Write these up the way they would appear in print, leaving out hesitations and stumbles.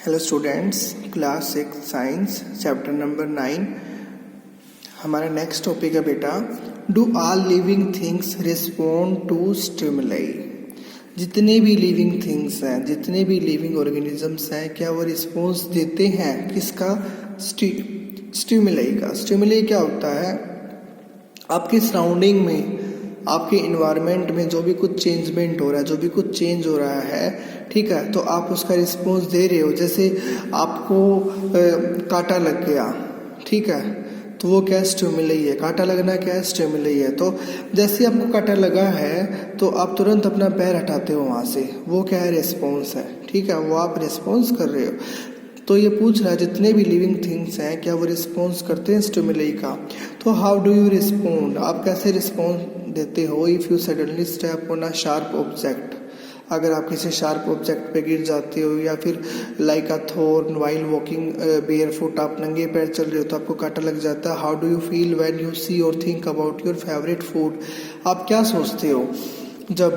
Hello students, class 6 science chapter number 9। हमारा next topic है बेटा, do all living things respond to stimuli. जितने भी लिविंग थिंग्स हैं, जितने भी लिविंग ऑर्गेनिजम्स हैं, क्या वो रिस्पॉन्स देते हैं किसका? स्टिमुलाई का। स्टिमुलाई क्या होता है? आपकी सराउंडिंग में, आपके इन्वायरमेंट में जो भी कुछ चेंजमेंट हो रहा है, जो भी कुछ चेंज हो रहा है, ठीक है, तो आप उसका रिस्पॉन्स दे रहे हो। जैसे आपको कांटा लग गया, ठीक है, तो वो क्या स्टिमुलाई है? कांटा लगना क्या है? स्टिमुलाई है। तो जैसे आपको कांटा लगा है तो आप तुरंत अपना पैर हटाते हो वहाँ से, वो क्या है? रिस्पॉन्स है, ठीक है, वो आप रिस्पॉन्स कर रहे हो। तो ये पूछ रहा है जितने भी लिविंग थिंग्स हैं क्या वो रिस्पॉन्स करते हैं स्टिमुलाई का? तो हाउ डू यू रिस्पॉन्ड? आप कैसे रिस्पॉन्स देते हो? If you suddenly step on a sharp object, अगर आप किसी शार्प ऑब्जेक्ट पे गिर जाते हो, या फिर लाइक अ thorn while walking bear foot, आप नंगे पैर चल रहे हो तो आपको कांटा लग जाता है। How do you feel when you see और think about your favourite food? आप क्या सोचते हो जब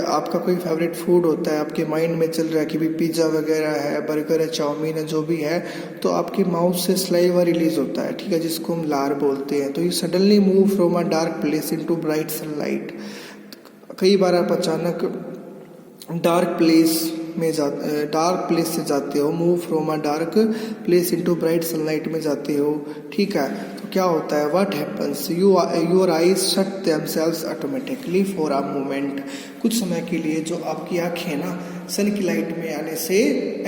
आपका कोई फेवरेट फूड होता है, आपके माइंड में चल रहा है कि भी पिज़्ज़ा वगैरह है, बर्गर है, चाउमीन है, जो भी है, तो आपकी माउथ से सलाइवा रिलीज होता है, ठीक है, जिसको हम लार बोलते हैं। तो you suddenly move from a dark place into bright sunlight. कई बार आप अचानक डार्क प्लेस से जाते हो, move from a dark place into bright sunlight में जाते हो, ठीक है, तो क्या होता है? What happens? Your eyes shut themselves automatically for a moment. कुछ समय के लिए जो आपकी आंखें ना सन की लाइट में आने से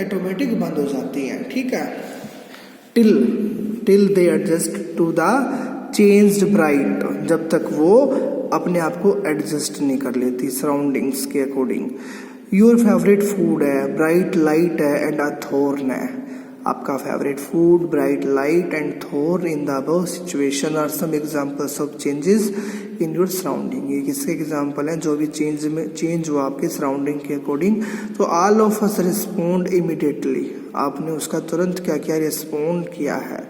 ऑटोमेटिक बंद हो जाती हैं, ठीक है, till they adjust to the changed bright, जब तक वो अपने आप को एडजस्ट नहीं कर लेती सराउंडिंग्स के अकॉर्डिंग। योर फेवरेट फूड है, ब्राइट लाइट है, एंड अ थॉर्न है। आपका favourite food, bright light and thorn in the above situation are some examples of changes in your surrounding. ये किसके एग्जांपल हैं? जो भी चेंज हुआ आपके सराउंडिंग के अकॉर्डिंग। तो all of us respond immediately, आपने उसका तुरंत क्या किया? रिस्पोंड किया है।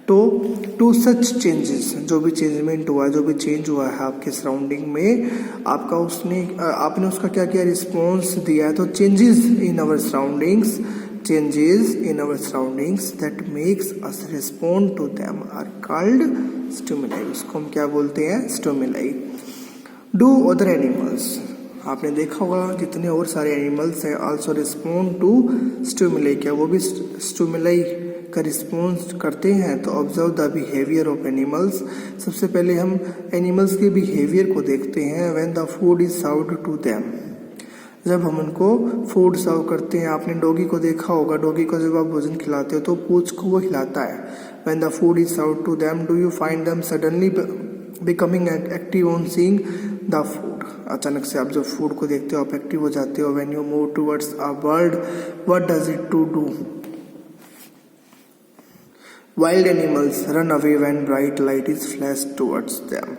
टू सच चेंजेस, जो भी चेंजमेंट हुआ है, जो भी चेंज हुआ है आपके सराउंडिंग में, आपने उसका क्या किया? रिस्पॉन्स दिया है। तो changes in our surroundings that makes us respond to them are called stimuli. उसको हम क्या बोलते हैं? स्टिमुलाई। डू अदर एनिमल्स, आपने देखा होगा जितने और सारे एनिमल्स हैं आल्सो रिस्पॉन्ड टू स्टिमुलाई, क्या वो भी स्टिमुलाई का रिस्पॉन्स करते हैं? तो observe the behaviour of animals. सबसे पहले हम एनिमल्स के बिहेवियर को देखते हैं। When the food is served to them, जब हम उनको फूड सर्व करते हैं। आपने डॉगी को देखा होगा, डॉगी को जब आप भोजन खिलाते हो तो पूंछ को वो हिलाता है। When the food is served to them, do you find them suddenly becoming active on seeing the food? अचानक से आप जब फूड को देखते हो आप एक्टिव हो जाते हो। When you move towards a bird, what does it to do? Wild animals run away when bright light is flash towards them.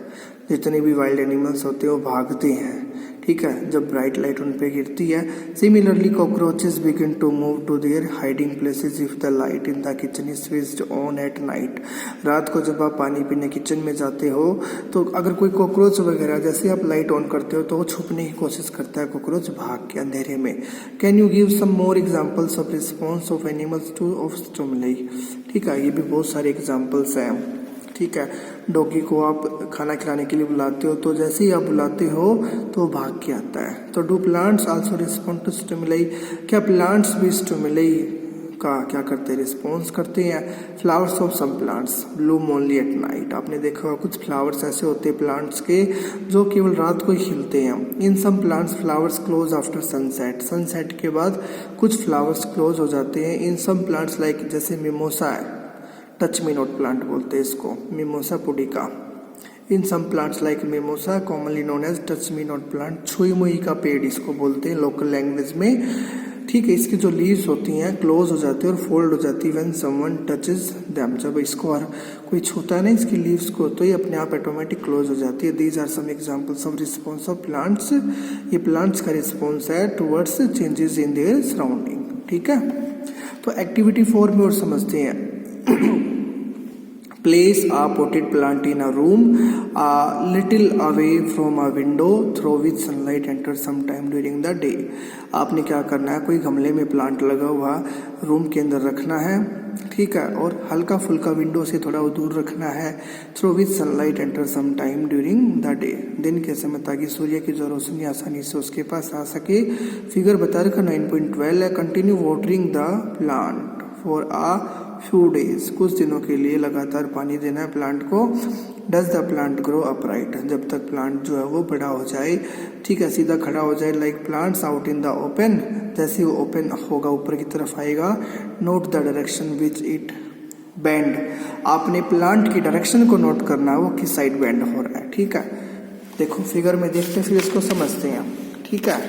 जितने भी वाइल्ड एनिमल्स होते हैं वो भागते हैं, ठीक है, जब ब्राइट लाइट उन पे गिरती है। Similarly cockroaches begin to move to their hiding places if the light in the kitchen is switched on at night. रात को जब आप पानी पीने किचन में जाते हो तो अगर कोई कॉकरोच वगैरह, जैसे आप लाइट ऑन करते हो तो वो छुपने की कोशिश करता है कॉकरोच भाग के अंधेरे में। Can you give some more examples of response of animals to of stimuli? ठीक है, ये भी बहुत सारे एग्जाम्पल्स हैं, ठीक है। डॉगी को आप खाना खिलाने के लिए बुलाते हो तो जैसे ही आप बुलाते हो तो भाग के आता है। तो do plants also respond to stimuli? क्या प्लांट्स भी स्टिमुलाई का क्या करते हैं? रिस्पॉन्स करते हैं। Flowers of some plants bloom only at night. आपने देखा होगा कुछ फ्लावर्स ऐसे होते हैं प्लांट्स के जो केवल रात को ही खिलते हैं। In some plants flowers close after sunset. Sunset के बाद कुछ फ्लावर्स क्लोज हो जाते हैं। इन सम प्लांट्स लाइक, जैसे मिमोसा है, टच मी नॉट प्लांट बोलते हैं इसको, mimosa pudica. In some plants like mimosa commonly known as touch me not plant, छुई मुई का पेड़ इसको बोलते हैं लोकल लैंग्वेज में, ठीक है। इसकी जो लीव्स होती हैं क्लोज हो जाती है और फोल्ड हो जाती है व्हेन समवन टचेस देम। जब इसको कोई छूता है ना इसकी लीव्स को तो ये अपने आप ऑटोमेटिक क्लोज हो जाती है। These are some examples of response of plants. ये प्लांट्स का रिस्पॉन्स है towards changes in their surrounding, ठीक है। तो एक्टिविटी 4 में और समझते हैं। Place a potted plant in a room a little away from a window through which sunlight enters sometime during the day. आपने क्या करना है, कोई गमले में प्लांट लगा हुआ रूम के अंदर रखना है, ठीक है, और हल्का फुल्का विंडो से थोड़ा दूर रखना है, through which sunlight enter some time during the day, दिन के समय, ताकि सूर्य की जो रोशनी आसानी से उसके पास आ सके. फिगर बता रखा 9.12 है. Continue watering the plant for uh few days, कुछ दिनों के लिए लगातार पानी देना है प्लांट को. Does the plant grow upright, जब तक प्लांट जो है वो बड़ा हो जाए, ठीक है, सीधा खड़ा हो जाए. Like plants out in the open, जैसे वो ओपन होगा ऊपर की तरफ आएगा. Note the direction which it bend, आपने प्लांट की डायरेक्शन को नोट करना है, वो किस साइड बेंड हो रहा है, ठीक है. देखो फिगर में देखते हैं, फिर इसको समझते हैं, ठीक है.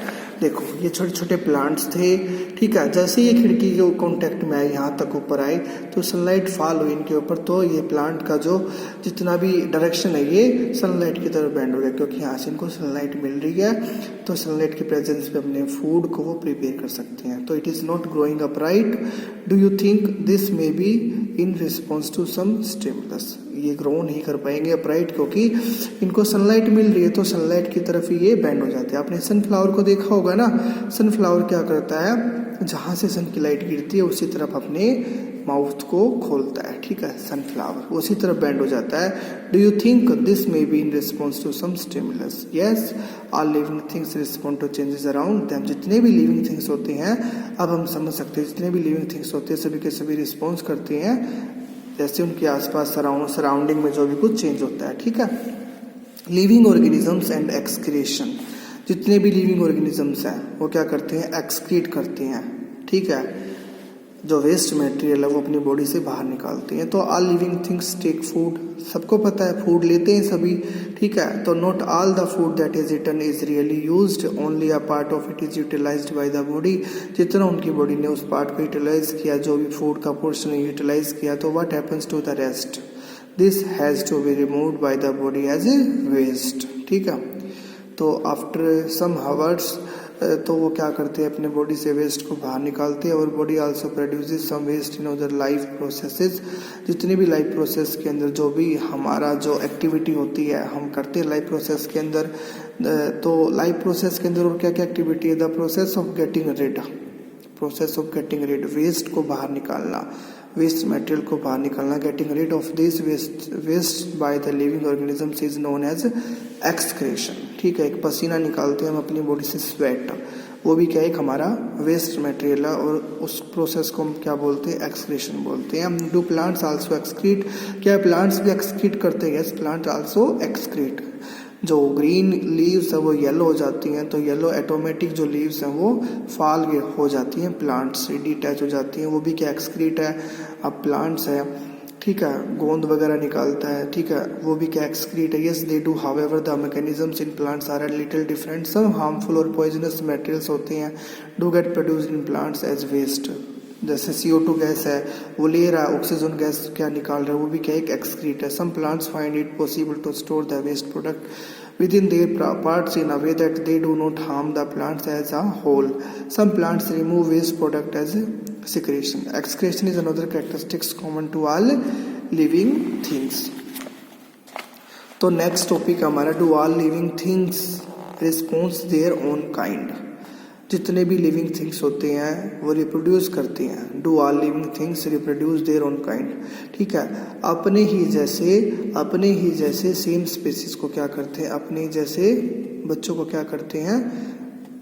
देखो ये छोटे छोटे प्लांट्स थे, ठीक है. जैसे ये खिड़की के कांटेक्ट में आए, यहाँ तक ऊपर आए, तो सनलाइट फॉल हुई इनके ऊपर, तो ये प्लांट का जो जितना भी डायरेक्शन है ये सनलाइट की तरफ बेंड हो गया, क्योंकि यहाँ से इनको सनलाइट मिल रही है. तो सनलाइट की प्रेजेंस में अपने फूड को वो प्रिपेयर कर सकते हैं. तो it is not growing upright. Do you think this may be in response to some stimulus, ये ग्रो नहीं कर पाएंगे अपराइट, क्योंकि इनको सनलाइट मिल रही है, तो सनलाइट की तरफ ही ये बेंड हो जाते हैं. आपने सनफ्लावर को देखा होगा ना, सनफ्लावर क्या करता है, जहाँ से सन की लाइट गिरती है उसी तरफ अपने माउथ को खोलता है, ठीक है. सनफ्लावर उसी तरफ बेंड हो जाता है. Do you think this may be in response to some stimulus? Yes, all living things respond to changes around them. जितने भी लिविंग थिंग्स होते हैं, अब हम समझ सकते हैं, जितने भी लिविंग थिंग्स होते हैं सभी के सभी रिस्पॉन्स करते हैं, जैसे उनके आसपास सराउंडिंग में जो भी कुछ चेंज होता है, ठीक है. लिविंग ऑर्गेनिजम्स एंड एक्सक्रीशन, जितने भी लिविंग ऑर्गेनिजम्स हैं वो क्या करते हैं, एक्सक्रीट करते हैं, ठीक है. जो वेस्ट मटेरियल है वो अपनी बॉडी से बाहर निकालते हैं. तो all living things take food, सबको पता है फूड लेते हैं सभी, ठीक है. तो not all the food that is eaten is really used, only a part of it is utilised by the body. जितना उनकी बॉडी ने उस पार्ट को यूटिलाइज किया, जो भी फूड का पोर्शन यूटिलाइज किया, तो what happens to the rest, this has to be removed by the body as a waste, ठीक है. तो आफ्टर सम हावर्स, तो वो क्या करते हैं, अपने बॉडी से वेस्ट को बाहर निकालते हैं. और body also produces some waste in other life processes, जितने भी लाइफ प्रोसेस के अंदर जो भी हमारा जो एक्टिविटी होती है हम करते हैं लाइफ प्रोसेस के अंदर. तो लाइफ प्रोसेस के अंदर और क्या क्या एक्टिविटी है, the process of getting rid, waste को बाहर निकालना, वेस्ट मटेरियल को बाहर निकालना. Getting rid of this waste by the living organisms is known as excretion, ठीक है. एक पसीना निकालते हैं हम अपनी बॉडी से, स्वेट, वो भी क्या एक हमारा वेस्ट मटेरियल है, और उस प्रोसेस को हम क्या बोलते हैं, एक्सक्रेशन बोलते हैं. डू प्लांट्स आल्सो एक्सक्रीट, क्या प्लांट्स भी एक्सक्रीट करते हैं? Yes, plant also excrete. जो ग्रीन लीव्स है वो येलो हो जाती हैं, तो येलो ऑटोमेटिक जो लीव्स हैं वो फाल हो जाती हैं, प्लांट से डिटैच हो जाती हैं, वो भी क्या एक्सक्रीट है. अब प्लांट्स है, ठीक है, गोंद वगैरह निकालता है, ठीक है, वो भी क्या एक्सक्रीट है. Yes they do, however the mechanisms in plants are a little different. Some harmful और पॉइजनस मटेरियल्स होते हैं do get produced in plants as waste. जैसे CO2 गैस है वो ले रहा है, ऑक्सीजन गैस क्या निकाल रहा है, वो भी क्या एक एक्सक्रीट है. Some plants find it possible to store the waste product within their parts in a way that they do not harm the plants as a whole. Some plants remove waste product as secretion. Excretion is another characteristic common to all living things. तो next topic हमारा, do all living things response there own kind. जितने भी living things होते हैं वो reproduce करते हैं. Do all living things reproduce their own kind, ठीक है. अपने ही जैसे सेम स्पीसीज को क्या करते हैं, अपने जैसे बच्चों को क्या करते हैं,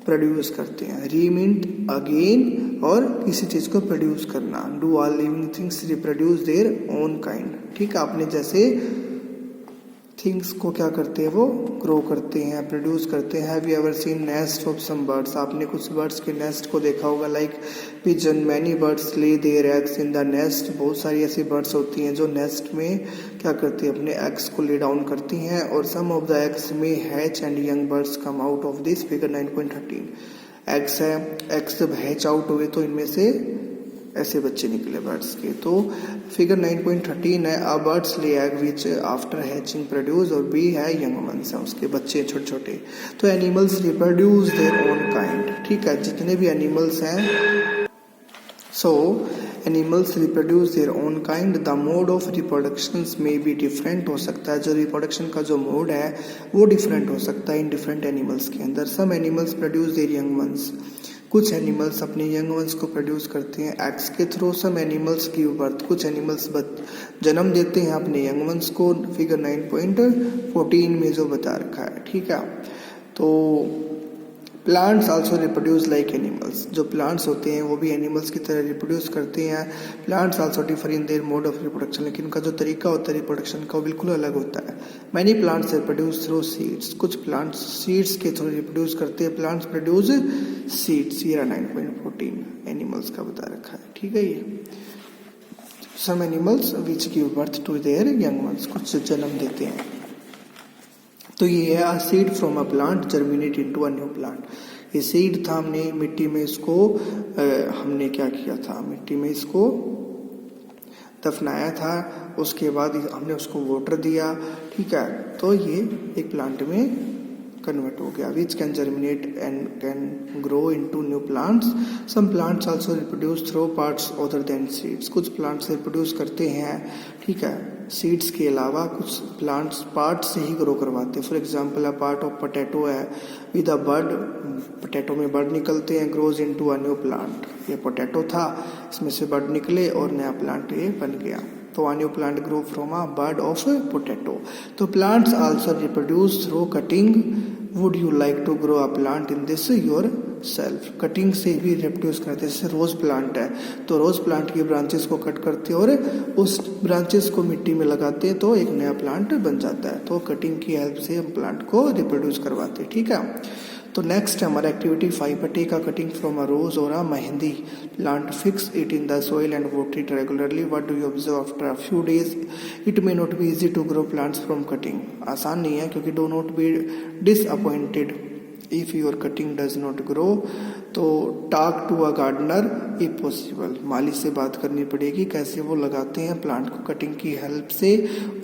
प्रोड्यूस करते हैं. रीमिंट अगेन, और किसी चीज को प्रोड्यूस करना. Do all living things reproduce their own kind, ठीक है. अपने जैसे थिंग्स को क्या करते हैं, वो ग्रो करते हैं, प्रोड्यूस करते हैं. Have you ever seen nest of some birds, आपने कुछ बर्ड्स के नेस्ट को देखा होगा. Like pigeon, many birds lay their eggs in the nest. बहुत सारी ऐसी बर्ड्स होती हैं जो नेस्ट में क्या करती हैं, अपने एग्स को ले डाउन करती हैं. और सम ऑफ द एग्स में hatch and young birds come out of this. Figure 9.13 eggs है, एग्स जब हैच आउट हुए तो इनमें से ऐसे बच्चे निकले बर्ड्स के. तो फिगर 9.13 है, अ बर्ड्स ले egg which after hatching produce, और बी है यंग वंस है, उसके बच्चे छोटे छोटे. तो animals reproduce their own kind, ठीक है. जितने भी एनिमल्स हैं, सो animals reproduce their own kind, the mode of reproduction में भी डिफरेंट हो सकता है, जो रिप्रोडक्शन का जो मोड है वो डिफरेंट हो सकता है इन डिफरेंट एनिमल्स के अंदर। Some animals produce their young ones, कुछ एनिमल्स अपने यंग वंस को प्रोड्यूस करते हैं एग्स के through. Some animals give birth, कुछ एनिमल्स जन्म देते हैं अपने यंग वंस को, फिगर 9.14 में जो बता रखा है, ठीक है। तो plants also reproduce like animals, जो प्लांट्स होते हैं वो भी एनिमल्स की तरह रिप्रोड्यूस करते हैं। Plants also differ in their mode of reproduction, लेकिन उनका जो तरीका होता है रिप्रोडक्शन का वो बिल्कुल अलग होता है। Many plants reproduce through seeds, कुछ प्लांट्स सीड्स के थ्रू रिप्रोड्यूस करते हैं। प्लांट्स प्रोड्यूस सीड्स, ये 9.14 एनिमल्स का बता रखा है, ठीक है। ये some animals which give birth to their young ones, कुछ जन्म देते हैं। तो ये है seed from a plant germinate into a new plant, ये सीड था, हमने मिट्टी में इसको हमने क्या किया था, मिट्टी में इसको दफनाया था, उसके बाद हमने उसको वाटर दिया, ठीक है। तो ये एक प्लांट में कन्वर्ट हो गया। Which can germinate and can grow into new plants. Some plants also reproduce through parts other than seeds, कुछ प्लांट्स रिप्रोड्यूस करते हैं, ठीक है, सीड्स के अलावा कुछ प्लांट्स पार्ट से ही ग्रो करवाते हैं। For example a part of potato है विद अ बर्ड, पोटैटो में बर्ड निकलते हैं, grows into a new plant. ये पोटैटो था, इसमें से बर्ड निकले और नया प्लांट ये बन गया। तो a new plant grow from a bud of potato. तो plants also reproduce through cutting. Would you like to grow a plant in this yourself? Cutting से भी रिप्रोड्यूस करते हैं। जैसे रोज प्लांट है तो रोज प्लांट की ब्रांचेस को कट करते हैं और उस ब्रांचेस को मिट्टी में लगाते हैं तो एक नया प्लांट बन जाता है। तो कटिंग की हेल्प से हम प्लांट को रिप्रोड्यूस करवाते हैं, ठीक है। तो नेक्स्ट है हमारा activity 5, take a cutting from a rose और a mehndi plant, fix it in the soil and water it regularly. What do you observe after a few days? It may not be easy to grow plants from cutting, आसान नहीं है क्योंकि do not be disappointed if your cutting does not grow. तो talk to a gardener if possible, माली से बात करनी पड़ेगी कैसे वो लगाते हैं प्लांट को कटिंग की हेल्प से।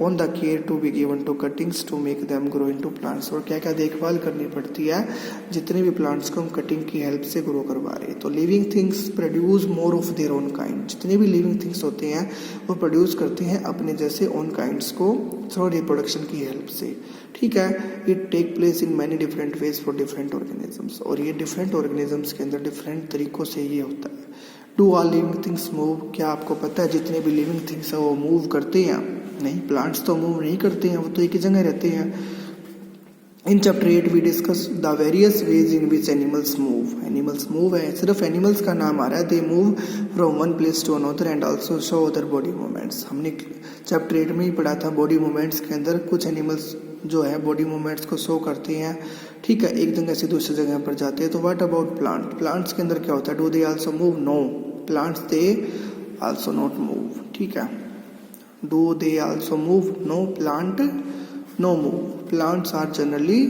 On the care to be given to cuttings to make them grow into plants, और क्या क्या देखभाल करनी पड़ती है जितने भी प्लांट्स को हम कटिंग की हेल्प से ग्रो करवा रहे हैं। तो living things produce more of their own kind, जितने भी लिविंग थिंग्स होते हैं वो प्रोड्यूस करते हैं अपने जैसे ओन काइंड्स को थ्रू रिप्रोडक्शन की हेल्प से, ठीक है। It take place in many different ways for different organisms, और ये डिफरेंट ऑर्गेनिजम्स के अंदर डिफरेंट तरीकों से ये होता है। Do all living things move? क्या आपको पता है जितने भी लिविंग थिंग्स है वो मूव करते हैं? नहीं, प्लांट्स तो मूव नहीं करते हैं, वो तो एक ही जगह रहते हैं। In chapter 8 we discuss the various ways in which animals move. Animals move है, सिर्फ एनिमल्स का नाम आ रहा है। They move from one place to another and also show other body movements. हमने चैप्टर 8 में ही पढ़ा था बॉडी मूवमेंट्स के अंदर कुछ एनिमल्स जो है बॉडी मूवमेंट्स को शो करते हैं, ठीक है, एक जगह से दूसरी जगह पर जाते हैं। तो व्हाट अबाउट प्लांट? प्लांट्स के अंदर क्या होता है? Do they also move? No, plants they also not move, ठीक है। Do they also move? No, plant no move. Plants are generally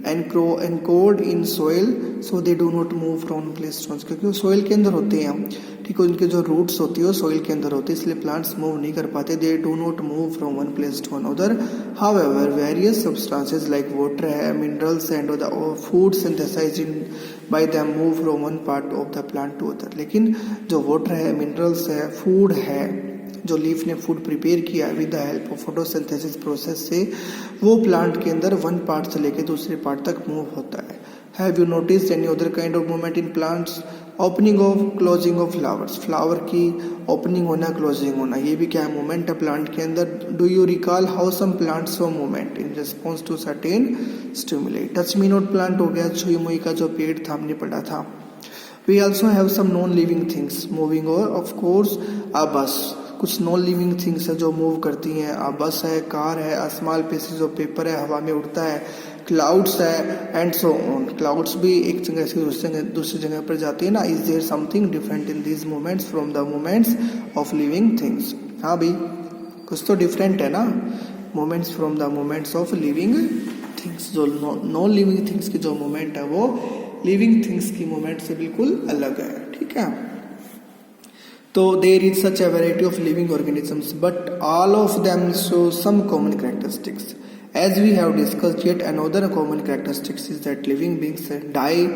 anchored in soil so they do not move from place to, क्योंकि वो soil के अंदर होते हैं, ठीक है, उनके जो रूट्स होती है वो सोइल के अंदर होती है, इसलिए प्लांट्स मूव नहीं कर पाते। They do not move from one place to another. However various substances like water है, minerals and food synthesized by them move from one part of the plant to other. लेकिन जो water है, minerals है, food है, जो leaf ने food prepare किया with the help of photosynthesis process से, वो प्लांट के अंदर वन पार्ट से लेकर दूसरे पार्ट तक मूव होता है। Have you notice any other kind of movement in plants? Opening of closing of flowers, flower की ओपनिंग होना क्लोजिंग होना, ये भी क्या है? मूवमेंट है प्लांट के अंदर। Do you recall how some plants show movement in response to certain stimuli? Touch me not plant हो गया, छुई मुई का जो पेड़ था हमने पढ़ा था। We also have some non living things moving, और ऑफ कोर्स अ बस, कुछ नॉन लिविंग थिंग्स है जो मूव करती हैं। अब बस है, कार है, स्मॉल पीसेस ऑफ पेपर है, हवा में उड़ता है, क्लाउड्स है एंड सो ऑन। क्लाउड्स भी एक जगह से दूसरी जगह पर जाती है ना। Is there something different in these moments from the moments of living things? हाँ भाई, कुछ तो डिफरेंट है ना, moments from the moments of living things. जो नॉन लिविंग थिंग्स की जो मोमेंट है वो लिविंग थिंग्स की मोमेंट से बिल्कुल अलग है, ठीक है। तो there is such a variety of living organisms but all of them show some common characteristics. As we have discussed, yet another common characteristics is that living beings die.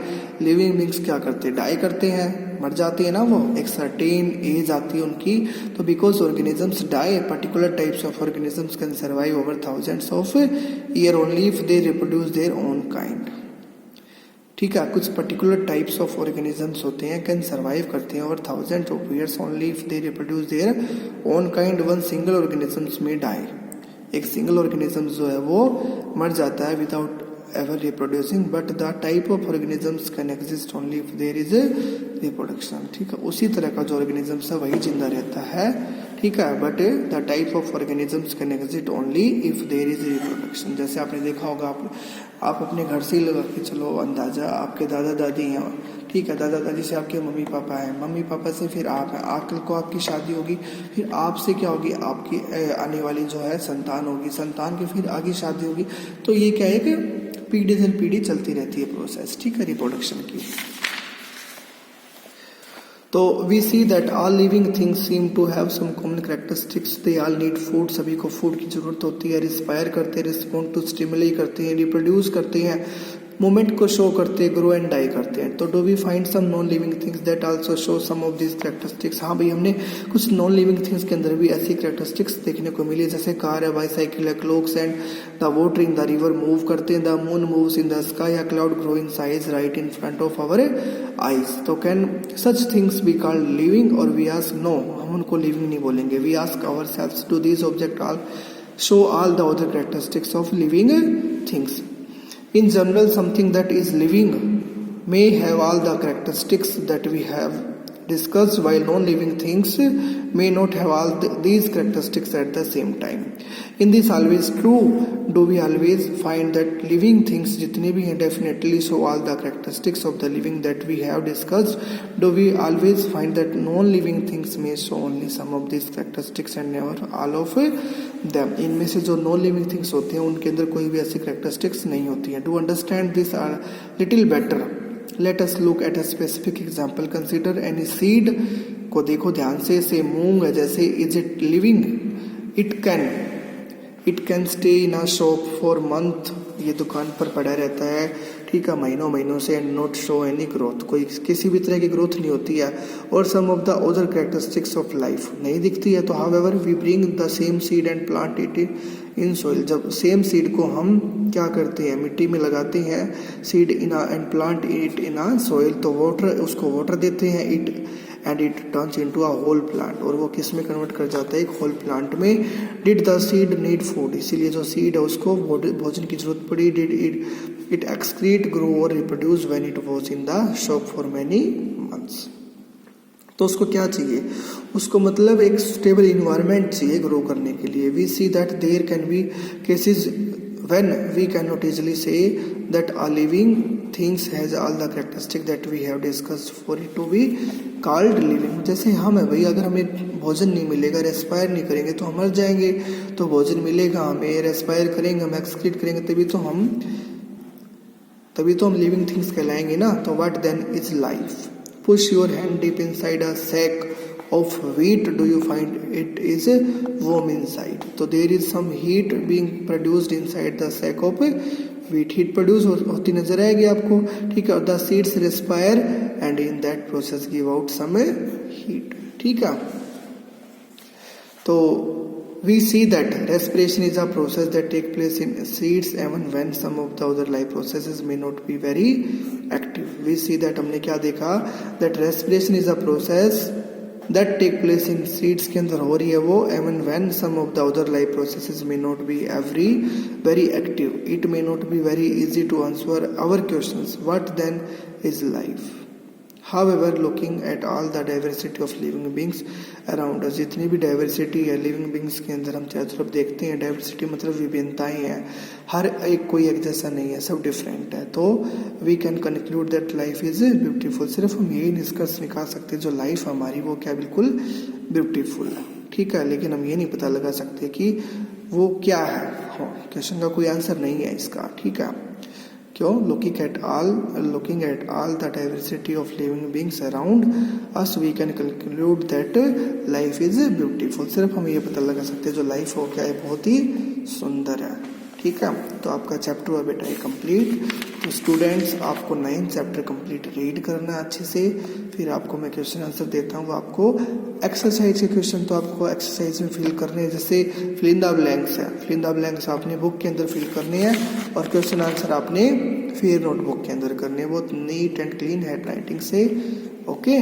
Living beings क्या करते हैं? Die करते हैं, मर जाते हैं ना वो, एक सर्टेन एज आती है उनकी. तो because organisms die, particular types of organisms can survive over thousands of years only if they reproduce their own kind. ठीक है, कुछ पर्टिकुलर टाइप्स ऑफ ऑर्गेनिजम्स होते हैं, कैन सर्वाइव करते हैं over thousands of years only if they reproduce their own kind. One single organisms may die, एक single organism जो है वो मर जाता है without ever reproducing, but the type of organisms can exist only if there is reproduction. ठीक है, उसी तरह का जो ऑर्गेनिजम्स है वही जिंदा रहता है. ठीक है, but the type of organisms can exist only if there is reproduction. जैसे आपने देखा होगा, आप अपने घर से ही लगा के चलो अंदाजा, आपके दादा दादी हैं, ठीक है, दादा दादी से आपके मम्मी पापा हैं, मम्मी पापा से फिर आप हैं, आप कल को आपकी शादी होगी, फिर आपसे क्या होगी, आपकी आने वाली जो है संतान होगी, संतान की फिर आगे शादी होगी. तो ये क्या है कि पीढ़ी दर पीढ़ी चलती रहती है प्रोसेस, ठीक है, रिप्रोडक्शन की. तो we see that all living things seem to have some common characteristics. They all need food, सभी को फूड की जरूरत होती है. रिस्पायर करते हैं, रिस्पॉन्ड टू स्टिमुलेट करते हैं, रिप्रोड्यूस करते हैं, मूवमेंट को शो करते हैं, ग्रो एंड डाई करते हैं. तो do we find some non living things that also show some of this characteristics. हाँ भाई, हमने कुछ नॉन लिविंग थिंग्स के अंदर भी ऐसी कैरेक्टरिस्टिक्स देखने को मिली, जैसे कार है, बाईसाइकिल है, clocks and the water in the river move करते हैं, the moon moves in the sky, a cloud grow in size right in front of our eyes. तो can such things be called living, और we ask no, हम उनको living नहीं बोलेंगे. We ask ourselves, do this object all show all the other characteristics of living things. In general, something that is living may have all the characteristics that we have discussed, while non-living things may not have all these characteristics at the same time. In this always true, do we always find that living things जितने भी हैं definitely show all the characteristics of the living that we have discussed? Do we always find that non-living things may show only some of these characteristics and never all of them? इनमें से जो non living things होते हैं उनके अंदर कोई भी ऐसी कैरेक्टरिस्टिक्स नहीं होती हैं. To understand this are little better, let us look at a specific example. Consider any seed को देखो ध्यान से मूंग है जैसे, is it living? It can stay in a shop for month, ये दुकान पर पड़ा रहता है, ठीक है, महीनों से, and not show any growth, कोई किसी भी तरह की ग्रोथ नहीं होती है. और some of the other characteristics of life नहीं दिखती है. तो however we bring the same seed and plant it in soil. जब सेम सीड को हम क्या करते हैं, मिट्टी में लगाते हैं, seed in and plant it in a soil, तो वाटर, उसको वाटर देते हैं, it turns into a whole plant, और वो किस में कन्वर्ट कर जाता है, एक होल प्लांट में. Did the seed need food, इसीलिए जो सीड है उसको भोजन की जरूरत पड़ी. डिड इट एक्सक्रीट, ग्रो और reproduce when it was in the shop for many months. तो उसको क्या चाहिए, उसको मतलब एक स्टेबल इन्वायरमेंट चाहिए ग्रो करने के लिए. We see that there can be cases when we can not easily say that a living things has all the characteristic that we have discussed for it to be called living. जैसे हम है भाई, अगर हमें भोजन नहीं मिलेगा, respire नहीं करेंगे तो हम मर जाएंगे. तो भोजन मिलेगा हमें, रेस्पायर करेंगे, हम एक्सक्रीट करेंगे, तभी तो हम लिविंग थिंग्स कहलाएंगे ना. तो what then is life? Push your hand deep inside a sack of wheat, do you find it is warm inside? So there is some heat being produced inside the sack of wheat. Heat produce होती नजर आएगी आपको, ठीक है. The seeds respire and in that process give out some heat, ठीक है. तो we see that respiration is a process that take place in seeds even when some of the other life processes may not be very active. We see that हमने क्या देखा, that respiration is a process that take place in seeds के अंदर हो रही है वो, even when some of the other life processes may not be very active. It may not be very easy to answer our questions. What then is life? However, looking at all the diversity of living beings around us, जितनी भी diversity है living beings के अंदर, हम चारों तरफ देखते हैं, डाइवर्सिटी मतलब विभिन्नताएं हैं, हर एक कोई एक जैसा नहीं है, सब डिफरेंट है. तो we can conclude that life is beautiful. सिर्फ हम यही निष्कर्ष निकाल सकते हैं जो लाइफ हमारी वो क्या बिल्कुल ब्यूटीफुल है, ठीक है. लेकिन हम ये नहीं पता लगा सकते कि वो क्या है. क्वेश्चन का कोई आंसर नहीं है इसका, ठीक है. क्यों? looking at all the diversity of living beings around us, we can conclude that life is beautiful. सिर्फ हम ये पता लगा सकते हैं जो लाइफ हो क्या है बहुत ही सुंदर है, ठीक है। तो आपका चैप्टर हुआ बेटा ये कंप्लीट। तो स्टूडेंट्स आपको 9 चैप्टर कंप्लीट रीड करना है अच्छे से, फिर आपको मैं क्वेश्चन आंसर देता हूँ। आपको एक्सरसाइज के क्वेश्चन तो आपको एक्सरसाइज में फिल करने हैं, जैसे फिल इन द ब्लैंक्स है, फिल इन द ब्लैंक्स आपने बुक के अंदर फिल करने हैं और क्वेश्चन आंसर आपने फिर नोटबुक के अंदर करने हैं, बहुत neat and clean hand writing से। ओके।